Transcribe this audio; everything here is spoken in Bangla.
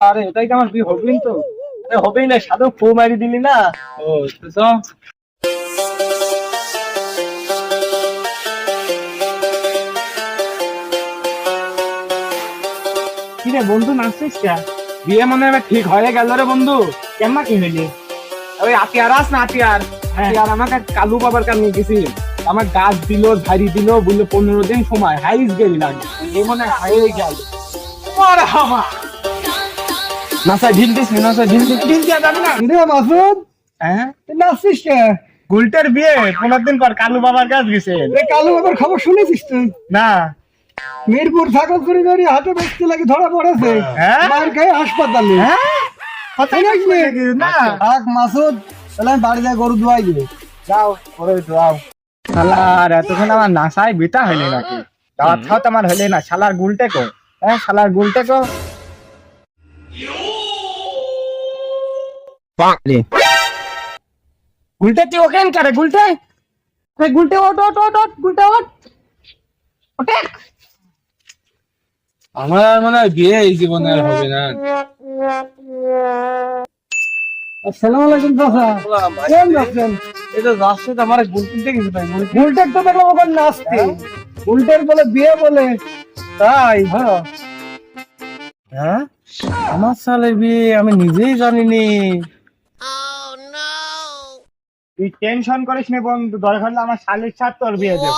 আরে এটাই কি আমার বিয়ে হবেই তো? আরে হবেই না, সাধু ফু মারি দিলি না। ও তো কি রে বন্ধু, নাচছিস কে? বিয়ে মনে হয় ঠিক হয়ে গেল রে বন্ধু। কেমন কি হইলি? ওই আতিয়ার আস না, আতিয়ার আতিয়ার আমাকে কালু বাবার কাছে নিয়ে গেছি। আমার গাছ দিল, ঝাড়ি দিল, বললো 15 দিন সময়, হাইস গেলি না। এই মনে হয় হারিয়ে গেল। আরে বাবা, নাচা ঢিল দিস, নাচা ঢিল দিস, ঢিল দিয়া যাবি না। রে মাসুদ, হ্যাঁ, তুই নাচছিস কে? গুলটের বিয়ে 15 দিন পর কালু বাবার কাছে গেছে। রে কালু বাবার খবর শুনেছিস তুই? না। মিরপুর ছাগল চুরি করে হাতে বেচতে লাগে ধরা পড়েছে। হ্যাঁ? মার খাই হাসপাতালে। হ্যাঁ? শুনিস নি? না। থাক মাসুদ, তাহলে আমি বাড়ি যাই গরু ধোয়াই দিবে। যাও, করে যাও। শালার এতক্ষণ আমার নাসায় বিতা হইলে নাকি? দাওয়াত খাওয়া তো আমার হইলে না। শালার গুলটে কো, হ্যাঁ শালার গুলটে কো। গুলটে তুই ওকেন করে গুলটে? এই গুলটে ওট ওট ওট ওট, গুলটে ওট ওটে। আমার আর মনে হয় বিয়ে এই জীবনে আর হবে না। আসসালামু আলাইকুম চাচা। কেমন আছেন? এটা যাচ্ছে তো আমার গুলটে কিছু তাই বুলটের তো দেখলাম ওখানে নাচতে। বুলটের বলে বিয়ে বলে। তাই। হ্যাঁ, হ্যাঁ, আমার সালের বিয়ে আমি নিজেই জানিনি। তুই টেনশন করিস না বন্ধু, দরকার হলে আমার শালির সাথে তোর বিয়ে দেব।